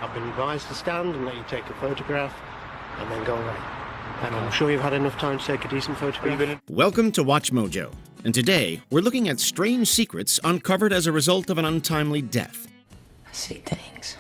I've been advised to stand and let you take a photograph and then go away. And I'm sure you've had enough time to take a decent photograph. Welcome to Watch Mojo, and today we're looking at strange secrets uncovered as a result of an untimely death. I see things.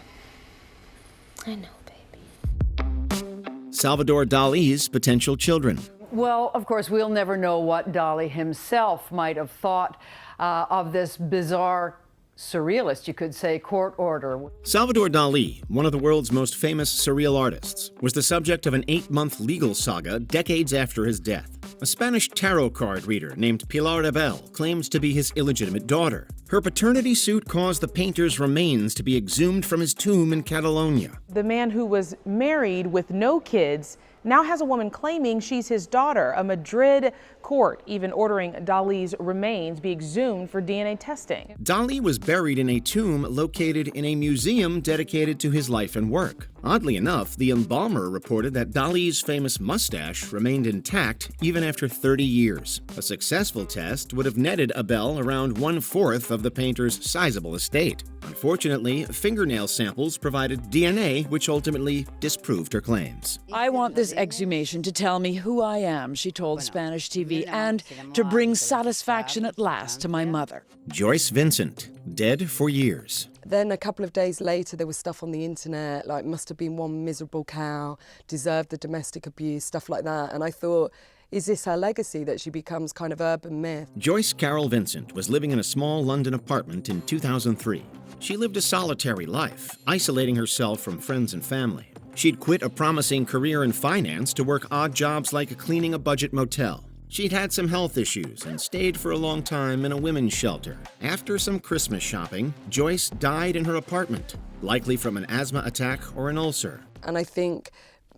I know, baby. Salvador Dali's potential children. Well, of course, we'll never know what Dalí himself might have thought of this bizarre, surrealist, you could say, court order. Salvador Dalí, one of the world's most famous surreal artists, was the subject of an 8-month legal saga decades after his death. A Spanish tarot card reader named Pilar Abel claims to be his illegitimate daughter. Her paternity suit caused the painter's remains to be exhumed from his tomb in Catalonia. The man who was married with no kids now has a woman claiming she's his daughter. A Madrid court even ordering Dalí's remains be exhumed for DNA testing. Dalí was buried in a tomb located in a museum dedicated to his life and work. Oddly enough, the embalmer reported that Dalí's famous mustache remained intact even after 30 years. A successful test would have netted Abel around 1/4 of the painter's sizable estate. Unfortunately, fingernail samples provided DNA, which ultimately disproved her claims. I want this exhumation to tell me who I am, she told Spanish TV, and to bring satisfaction at last to my mother. Joyce Vincent, dead for years. Then a couple of days later, there was stuff on the internet, like must have been one miserable cow, deserved the domestic abuse, stuff like that. And I thought, is this her legacy, that she becomes kind of urban myth? Joyce Carol Vincent was living in a small London apartment in 2003. She lived a solitary life, isolating herself from friends and family. She'd quit a promising career in finance to work odd jobs like cleaning a budget motel. She'd had some health issues and stayed for a long time in a women's shelter. After some Christmas shopping, Joyce died in her apartment, likely from an asthma attack or an ulcer. And I think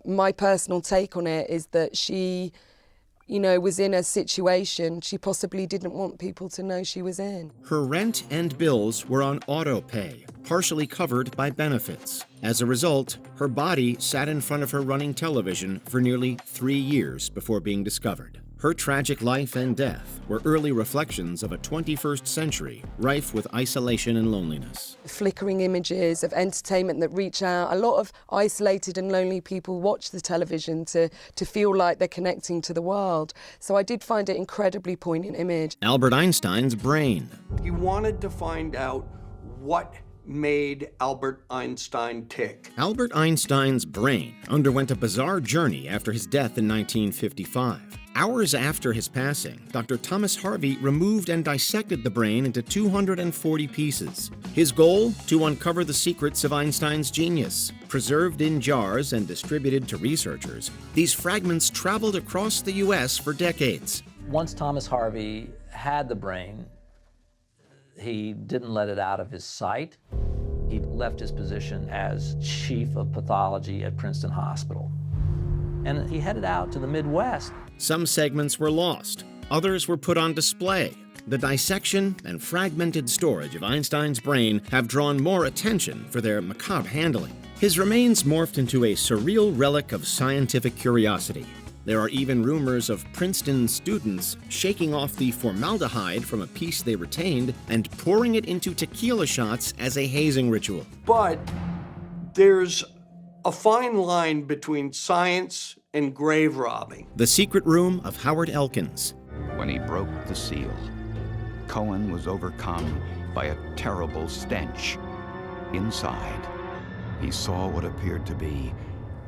my personal take on it is that she, was in a situation she possibly didn't want people to know she was in. Her rent and bills were on auto pay, partially covered by benefits. As a result, her body sat in front of her running television for nearly 3 years before being discovered. Her tragic life and death were early reflections of a 21st century rife with isolation and loneliness. Flickering images of entertainment that reach out. A lot of isolated and lonely people watch the television to feel like they're connecting to the world. So I did find it incredibly poignant image. Albert Einstein's brain. He wanted to find out what made Albert Einstein tick. Albert Einstein's brain underwent a bizarre journey after his death in 1955. Hours after his passing, Dr. Thomas Harvey removed and dissected the brain into 240 pieces. His goal? To uncover the secrets of Einstein's genius. Preserved in jars and distributed to researchers, these fragments traveled across the U.S. for decades. Once Thomas Harvey had the brain, he didn't let it out of his sight. He left his position as chief of pathology at Princeton Hospital. And he headed out to the Midwest. Some segments were lost, others were put on display. The dissection and fragmented storage of Einstein's brain have drawn more attention for their macabre handling. His remains morphed into a surreal relic of scientific curiosity. There are even rumors of Princeton students shaking off the formaldehyde from a piece they retained and pouring it into tequila shots as a hazing ritual. But there's a fine line between science and grave robbing. The Secret Room of Howard Elkins. When he broke the seal, Cohen was overcome by a terrible stench. Inside, he saw what appeared to be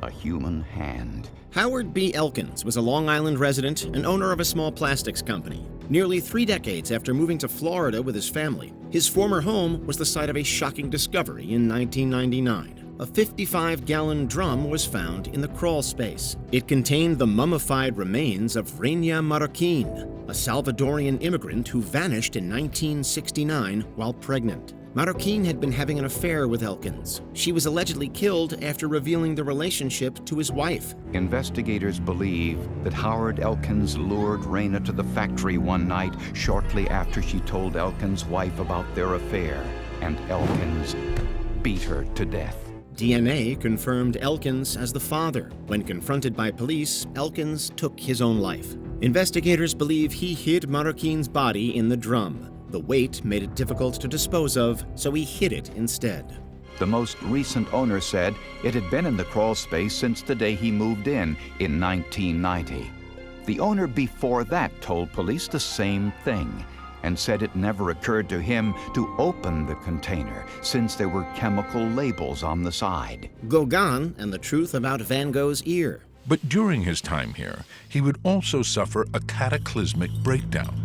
a human hand. Howard B. Elkins was a Long Island resident and owner of a small plastics company. Nearly 3 decades after moving to Florida with his family, his former home was the site of a shocking discovery in 1999. A 55-gallon drum was found in the crawl space. It contained the mummified remains of Reina Marroquin, a Salvadorian immigrant who vanished in 1969 while pregnant. Marroquin had been having an affair with Elkins. She was allegedly killed after revealing the relationship to his wife. Investigators believe that Howard Elkins lured Reina to the factory one night shortly after she told Elkins' wife about their affair, and Elkins beat her to death. DNA confirmed Elkins as the father. When confronted by police, Elkins took his own life. Investigators believe he hid Marroquin's body in the drum. The weight made it difficult to dispose of, so he hid it instead. The most recent owner said it had been in the crawl space since the day he moved in 1990. The owner before that told police the same thing and said it never occurred to him to open the container since there were chemical labels on the side. Gauguin and the truth about Van Gogh's ear. But during his time here, he would also suffer a cataclysmic breakdown,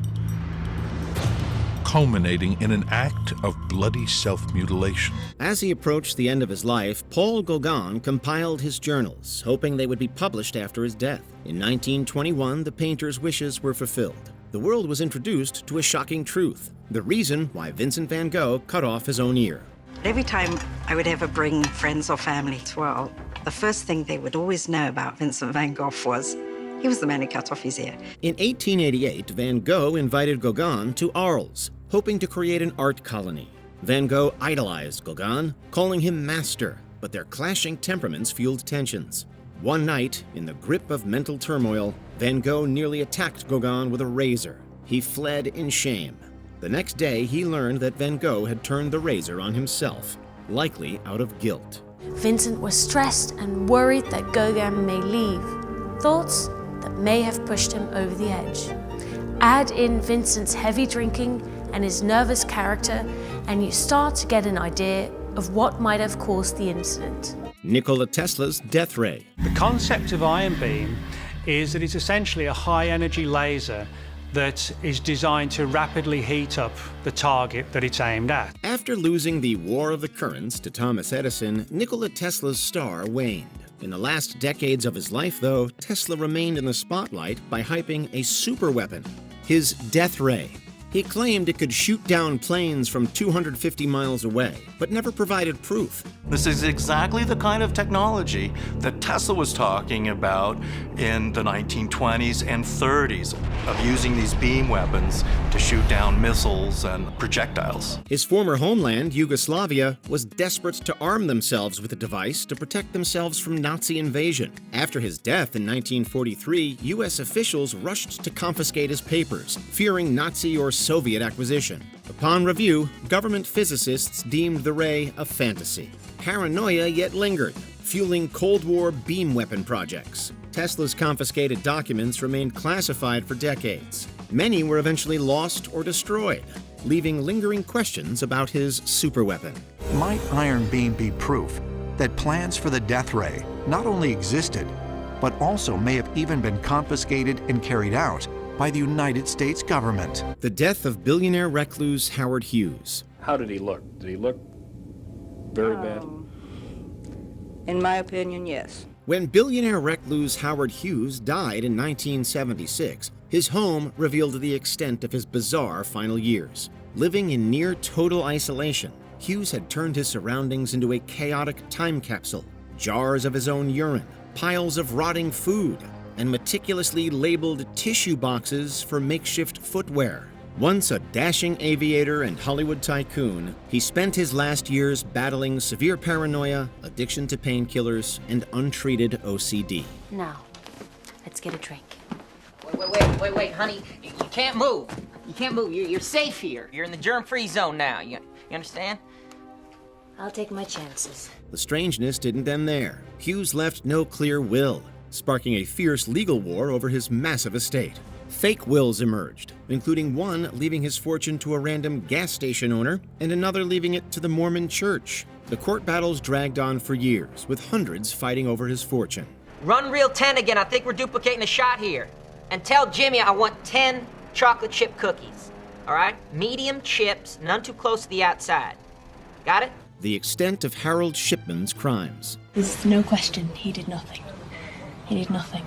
culminating in an act of bloody self-mutilation. As he approached the end of his life, Paul Gauguin compiled his journals, hoping they would be published after his death. In 1921, the painter's wishes were fulfilled. The world was introduced to a shocking truth, the reason why Vincent van Gogh cut off his own ear. Every time I would ever bring friends or family to World, the first thing they would always know about Vincent van Gogh was he was the man who cut off his ear. In 1888, Van Gogh invited Gauguin to Arles, hoping to create an art colony. Van Gogh idolized Gauguin, calling him master, but their clashing temperaments fueled tensions. One night, in the grip of mental turmoil, Van Gogh nearly attacked Gauguin with a razor. He fled in shame. The next day, he learned that Van Gogh had turned the razor on himself, likely out of guilt. Vincent was stressed and worried that Gauguin may leave, thoughts that may have pushed him over the edge. Add in Vincent's heavy drinking and his nervous character, and you start to get an idea of what might have caused the incident. Nikola Tesla's death ray. The concept of ion beam is that it's essentially a high-energy laser that is designed to rapidly heat up the target that it's aimed at. After losing the War of the Currents to Thomas Edison, Nikola Tesla's star waned. In the last decades of his life, though, Tesla remained in the spotlight by hyping a superweapon, his death ray. He claimed it could shoot down planes from 250 miles away, but never provided proof. This is exactly the kind of technology that Tesla was talking about in the 1920s and 30s, of using these beam weapons to shoot down missiles and projectiles. His former homeland, Yugoslavia, was desperate to arm themselves with the device to protect themselves from Nazi invasion. After his death in 1943, U.S. officials rushed to confiscate his papers, fearing Nazi or Soviet acquisition. Upon review, government physicists deemed the ray a fantasy. Paranoia yet lingered, fueling Cold War beam weapon projects. Tesla's confiscated documents remained classified for decades. Many were eventually lost or destroyed, leaving lingering questions about his superweapon. Might iron beam be proof that plans for the death ray not only existed, but also may have even been confiscated and carried out by the United States government? The death of billionaire recluse Howard Hughes. How did he look? Did he look very bad? In my opinion, yes. When billionaire recluse Howard Hughes died in 1976, his home revealed the extent of his bizarre final years. Living in near total isolation, Hughes had turned his surroundings into a chaotic time capsule. Jars of his own urine, piles of rotting food, and meticulously labeled tissue boxes for makeshift footwear. Once a dashing aviator and Hollywood tycoon, he spent his last years battling severe paranoia, addiction to painkillers, and untreated OCD. Now, let's get a drink. Wait, honey. You can't move. You can't move. You're safe here. You're in the germ-free zone now. You understand? I'll take my chances. The strangeness didn't end there. Hughes left no clear will, sparking a fierce legal war over his massive estate. Fake wills emerged, including one leaving his fortune to a random gas station owner and another leaving it to the Mormon church. The court battles dragged on for years, with hundreds fighting over his fortune. Run reel 10 again. I think we're duplicating the shot here. And tell Jimmy I want 10 chocolate chip cookies. All right? Medium chips, none too close to the outside. Got it? The extent of Harold Shipman's crimes. There's no question he did nothing. He did nothing.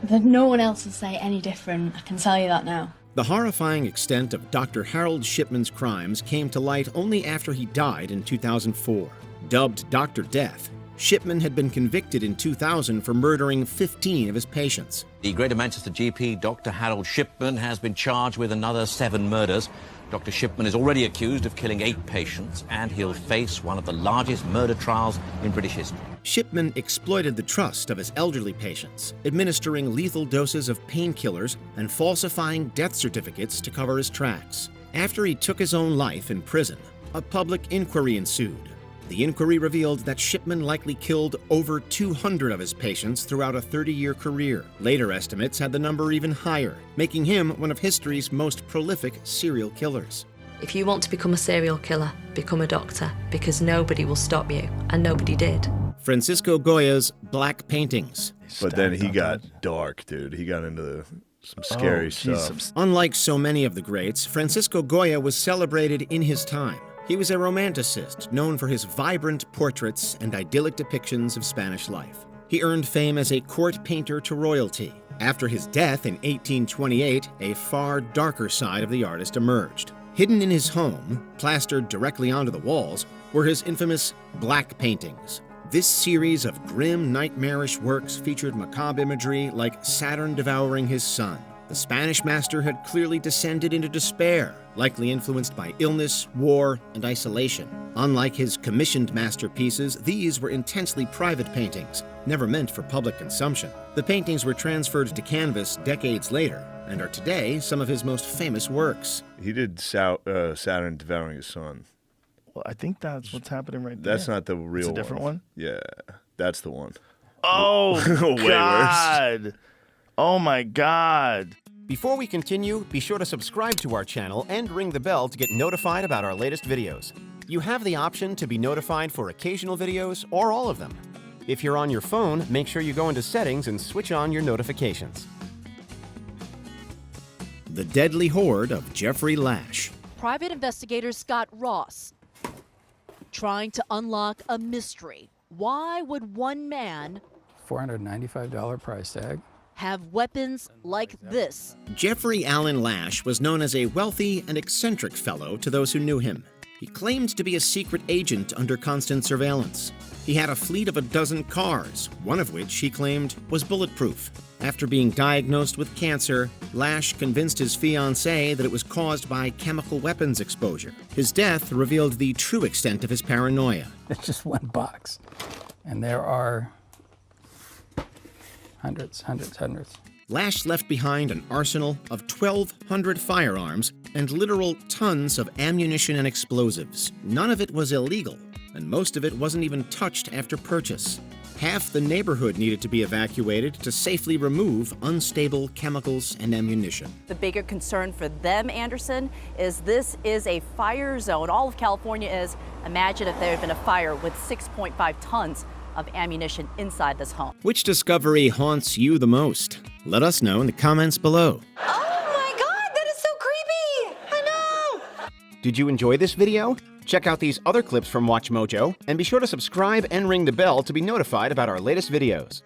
But no one else will say any different, I can tell you that now. The horrifying extent of Dr. Harold Shipman's crimes came to light only after he died in 2004. Dubbed Dr. Death, Shipman had been convicted in 2000 for murdering 15 of his patients. The Greater Manchester GP, Dr. Harold Shipman, has been charged with another 7 murders. Dr. Shipman is already accused of killing 8 patients, and he'll face one of the largest murder trials in British history. Shipman exploited the trust of his elderly patients, administering lethal doses of painkillers and falsifying death certificates to cover his tracks. After he took his own life in prison, a public inquiry ensued. the inquiry revealed that Shipman likely killed over 200 of his patients throughout a 30-year career. Later estimates had the number even higher, making him one of history's most prolific serial killers. If you want to become a serial killer, become a doctor, because nobody will stop you, and nobody did. Francisco Goya's Black Paintings. But then he got dark, dude. He got into some scary stuff. Unlike so many of the greats, Francisco Goya was celebrated in his time. He was a romanticist known for his vibrant portraits and idyllic depictions of Spanish life. He earned fame as a court painter to royalty. After his death in 1828, a far darker side of the artist emerged. Hidden in his home, plastered directly onto the walls, were his infamous Black Paintings. This series of grim, nightmarish works featured macabre imagery like Saturn devouring his son. The Spanish master had clearly descended into despair, likely influenced by illness, war, and isolation. Unlike his commissioned masterpieces, these were intensely private paintings, never meant for public consumption. The paintings were transferred to canvas decades later, and are today some of his most famous works. He did Saturn devouring his son. Well, I think that's what's happening right there. That's not the real one. It's a different one? Yeah, that's the one. Oh, way God. worse. Oh, my God. Before we continue, be sure to subscribe to our channel and ring the bell to get notified about our latest videos. You have the option to be notified for occasional videos or all of them. If you're on your phone, make sure you go into Settings and switch on your notifications. The Deadly Horde of Jeffrey Lash. Private investigator Scott Ross trying to unlock a mystery. Why would one man $495 price tag have weapons like this? Jeffrey Allen Lash was known as a wealthy and eccentric fellow to those who knew him. He claimed to be a secret agent under constant surveillance. He had a fleet of 12 cars, one of which he claimed was bulletproof. After being diagnosed with cancer, Lash convinced his fiancée that it was caused by chemical weapons exposure. His death revealed the true extent of his paranoia. It's just one box, and there are hundreds. Lash left behind an arsenal of 1,200 firearms and literal tons of ammunition and explosives. None of it was illegal, and most of it wasn't even touched after purchase. Half the neighborhood needed to be evacuated to safely remove unstable chemicals and ammunition. The bigger concern for them, Anderson, is this is a fire zone. All of California is. Imagine if there had been a fire with 6.5 tons of ammunition inside this home. Which discovery haunts you the most? Let us know in the comments below. Oh my God, that is so creepy! I know! Did you enjoy this video? Check out these other clips from WatchMojo, and be sure to subscribe and ring the bell to be notified about our latest videos.